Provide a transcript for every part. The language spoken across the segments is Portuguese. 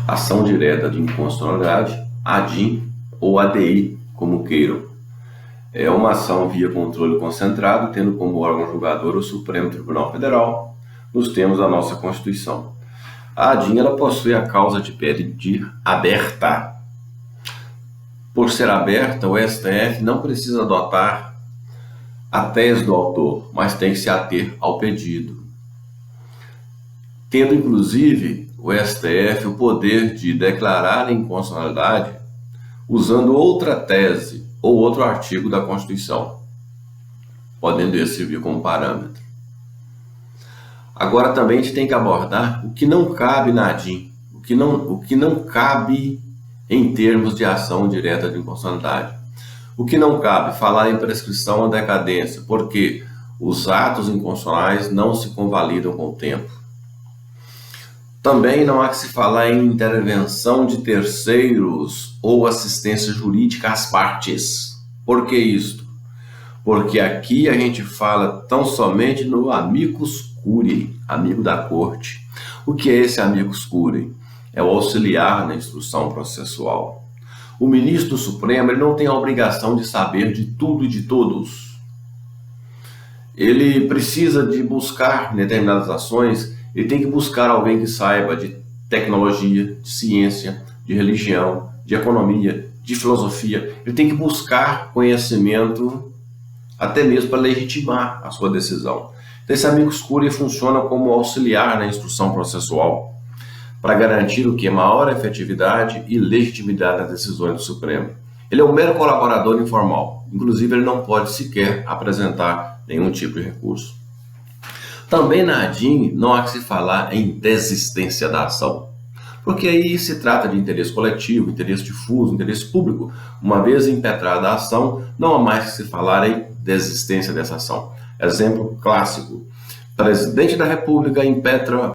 ação direta de inconstitucionalidade, ADIM ou ADI, como queiram. É uma ação via controle concentrado, tendo como órgão julgador o Supremo Tribunal Federal, nos termos da nossa Constituição. A ADIM ela possui a causa de pedir aberta. Por ser aberta, o STF não precisa adotar a tese do autor, mas tem que se ater ao pedido. Tendo, inclusive, o STF o poder de declarar a inconstitucionalidade usando outra tese ou outro artigo da Constituição, podendo esse servir como parâmetro. Agora também a gente tem que abordar o que não cabe na ADIM, o que não cabe em termos de ação direta de inconstitucionalidade. O que não cabe, falar em prescrição ou decadência, porque os atos inconstitucionais não se convalidam com o tempo. Também não há que se falar em intervenção de terceiros ou assistência jurídica às partes. Por que isto? Porque aqui a gente fala tão somente no amicus curiae, amigo da corte. O que é esse amicus curiae? É o auxiliar na instrução processual. O ministro do Supremo ele não tem a obrigação de saber de tudo e de todos. Ele precisa de buscar determinadas ações. Ele tem que buscar alguém que saiba de tecnologia, de ciência, de religião, de economia, de filosofia. Ele tem que buscar conhecimento até mesmo para legitimar a sua decisão. Então, esse amicus curiae funciona como auxiliar na instrução processual para garantir o que? Maior efetividade e legitimidade das decisões do Supremo. Ele é um mero colaborador informal. Inclusive, ele não pode sequer apresentar nenhum tipo de recurso. Também na ADIM não há que se falar em desistência da ação, porque aí se trata de interesse coletivo, interesse difuso, interesse público. Uma vez impetrada a ação, não há mais que se falar em desistência dessa ação. Exemplo clássico: presidente da República impetra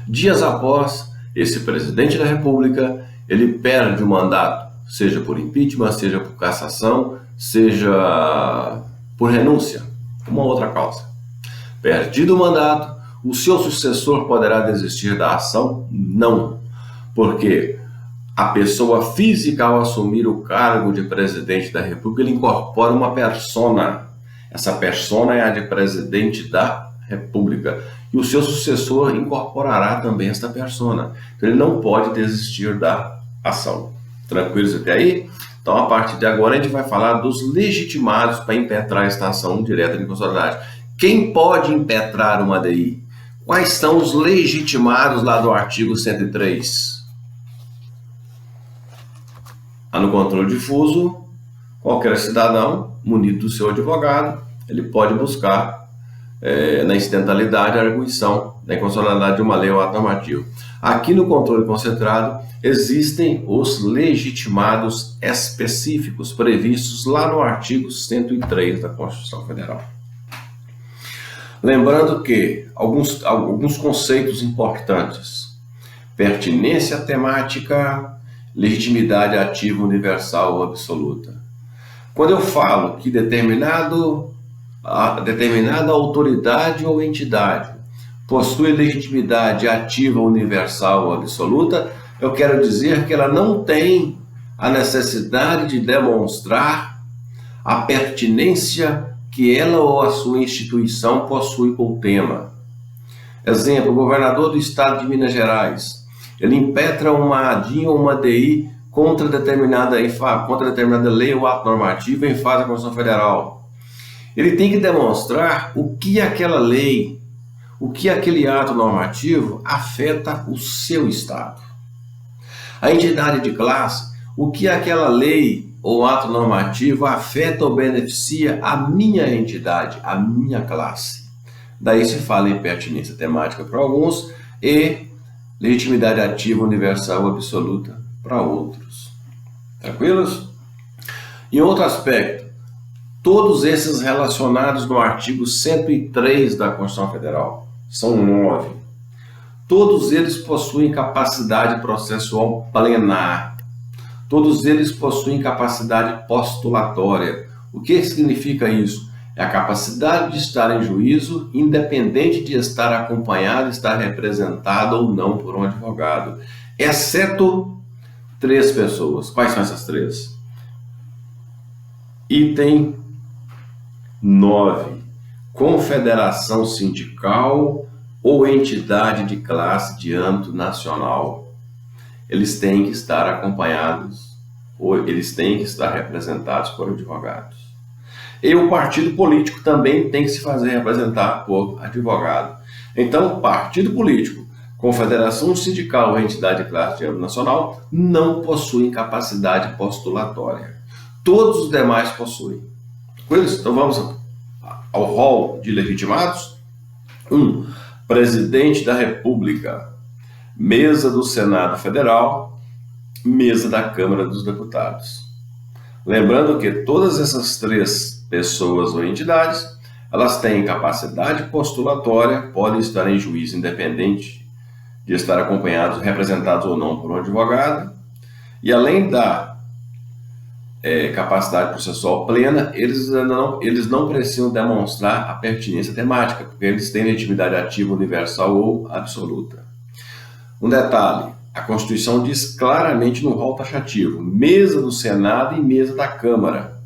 dias após esse presidente da República, ele perde o mandato, seja por impeachment, seja por cassação, seja por renúncia, uma outra causa. Perdido o mandato, o seu sucessor poderá desistir da ação? Não, porque a pessoa física, ao assumir o cargo de presidente da República, ele incorpora uma persona. Essa persona é a de presidente da República. E o seu sucessor incorporará também esta persona. Então ele não pode desistir da ação. Tranquilos até aí? Então a partir de agora a gente vai falar dos legitimados para impetrar esta ação direta de inconstitucionalidade. Quem pode impetrar uma ADI? Quais são os legitimados lá do artigo 103? No controle difuso, qualquer cidadão munido do seu advogado, ele pode buscar na incidentalidade a arguição da inconstitucionalidade de uma lei ou ato normativo. Aqui no controle concentrado existem os legitimados específicos previstos lá no artigo 103 da Constituição Federal. Lembrando que alguns conceitos importantes: pertinência temática, legitimidade ativa universal ou absoluta. Quando eu falo que determinada autoridade ou entidade possui legitimidade ativa universal ou absoluta, eu quero dizer que ela não tem a necessidade de demonstrar a pertinência que ela ou a sua instituição possui com o tema. Exemplo, o governador do estado de Minas Gerais, ele impetra uma ADIM ou uma ADI contra determinada lei ou ato normativo em fase da Constituição Federal. Ele tem que demonstrar o que aquela lei, o que aquele ato normativo afeta o seu estado. A entidade de classe, o que aquela lei ou ato normativo afeta ou beneficia a minha entidade, a minha classe. Daí se fala em pertinência temática para alguns e legitimidade ativa universal ou absoluta para outros. Tranquilos? Em outro aspecto, todos esses relacionados no artigo 103 da Constituição Federal, são 9. Todos eles possuem capacidade processual plenar. Todos eles possuem capacidade postulatória. O que significa isso? É a capacidade de estar em juízo, independente de estar acompanhado, estar representado ou não por um advogado, exceto 3 pessoas. Quais são essas 3? Item 9. Confederação sindical ou entidade de classe de âmbito nacional. Eles têm que estar acompanhados ou eles têm que estar representados por advogados. E o partido político também tem que se fazer representar por advogado. Então, partido político, confederação sindical ou entidade de classe de âmbito nacional não possuem capacidade postulatória. Todos os demais possuem. Então vamos ao rol de legitimados. 1. Presidente da República, mesa do Senado Federal, mesa da Câmara dos Deputados. Lembrando que todas essas 3 pessoas ou entidades, elas têm capacidade postulatória, podem estar em juízo independente de estar acompanhados, representados ou não por um advogado, e além da capacidade processual plena, eles não precisam demonstrar a pertinência temática, porque eles têm legitimidade ativa universal ou absoluta. Um detalhe, a Constituição diz claramente no rol taxativo, mesa do Senado e mesa da Câmara.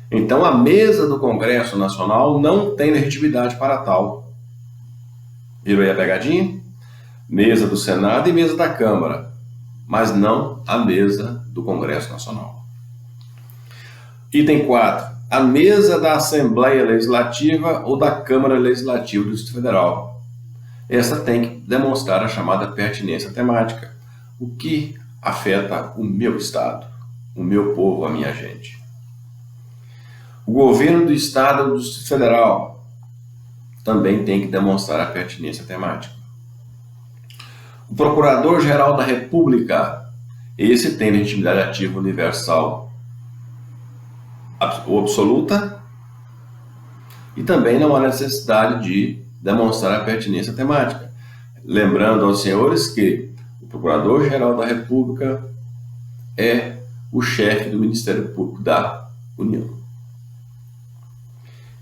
Então, a mesa do Congresso Nacional não tem legitimidade para tal. Virou aí a pegadinha? Mesa do Senado e mesa da Câmara, mas não a mesa do Congresso Nacional. Item 4. A mesa da Assembleia Legislativa ou da Câmara Legislativa do Distrito Federal. Essa tem que demonstrar a chamada pertinência temática, o que afeta o meu Estado, o meu povo, a minha gente. O governo do Estado ou do Distrito Federal também tem que demonstrar a pertinência temática. O Procurador-Geral da República, esse tem legitimidade ativa universal ou absoluta e também não há necessidade de demonstrar a pertinência temática. Lembrando aos senhores que o Procurador-Geral da República é o chefe do Ministério Público da União.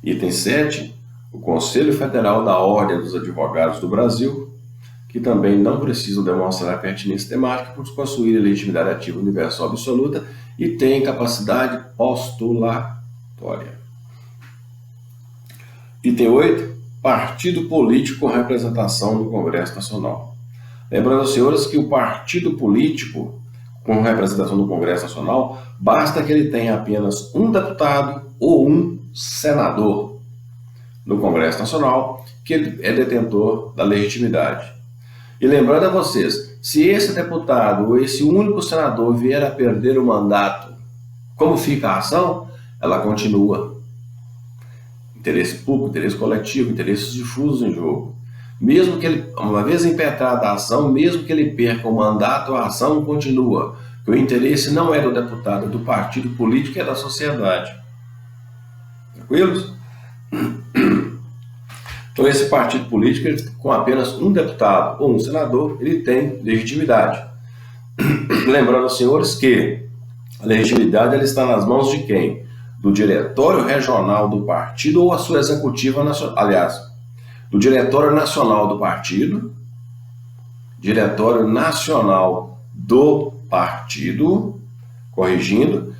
Item 7. O Conselho Federal da Ordem dos Advogados do Brasil, que também não precisam demonstrar a pertinência temática por possuírem legitimidade ativa universal absoluta e têm capacidade postulatória. Item 8. Partido político com representação no Congresso Nacional. Lembrando aos senhores que o partido político com representação no Congresso Nacional basta que ele tenha apenas um deputado ou um senador no Congresso Nacional, que é detentor da legitimidade. E lembrando a vocês, se esse deputado ou esse único senador vier a perder o mandato, como fica a ação? Ela continua. Interesse público, interesse coletivo, interesses difusos em jogo. Mesmo que ele, uma vez impetrada a ação, mesmo que ele perca o mandato, a ação continua. Porque o interesse não é do deputado, é do partido político, é da sociedade. Tranquilos? Então esse partido político, com apenas um deputado ou um senador, ele tem legitimidade. Lembrando aos senhores que a legitimidade ela está nas mãos de quem? Do Diretório Regional do Partido ou a sua Executiva Nacional, aliás, do Diretório Nacional do Partido, Diretório Nacional do Partido, corrigindo,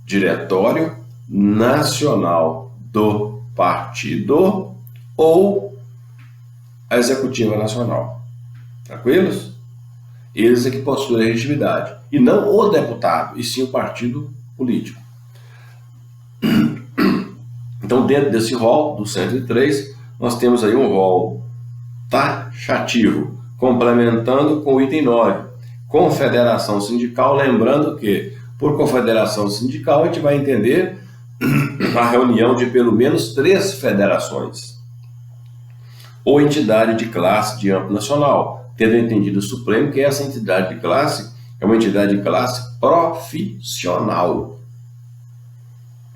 Diretório Nacional do Partido ou a Executiva Nacional. Tranquilos? Eles é que possuem a legitimidade. E não o deputado, e sim o partido político. Então, dentro desse rol, do 103, nós temos aí um rol taxativo, complementando com o item 9, confederação sindical, lembrando que, por confederação sindical, a gente vai entender a reunião de pelo menos 3 federações, ou entidade de classe de âmbito nacional, tendo entendido o Supremo que essa entidade de classe é uma entidade de classe profissional.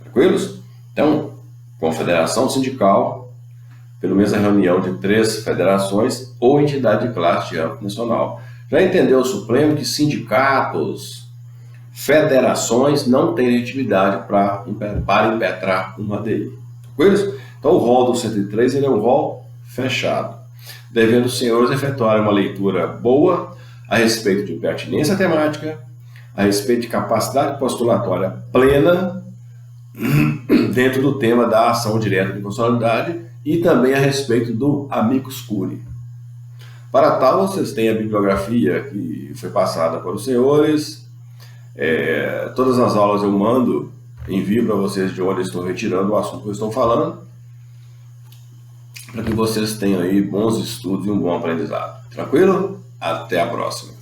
Tranquilos? Então, confederação sindical, pelo menos a reunião de 3 federações ou entidade de classe de âmbito nacional. Já entendeu o Supremo que sindicatos, federações não têm legitimidade para impetrar uma ADI. Tranquilo? Então o rol do 103 ele é um rol fechado, devendo os senhores efetuarem uma leitura boa a respeito de pertinência temática, a respeito de capacidade postulatória plena dentro do tema da ação direta de inconstitucionalidade e também a respeito do amicus curiae. Para tal, vocês têm a bibliografia que foi passada para os senhores. Todas as aulas eu envio para vocês de onde eu estou retirando o assunto que eu estou falando, para que vocês tenham aí bons estudos e um bom aprendizado. Tranquilo? Até a próxima.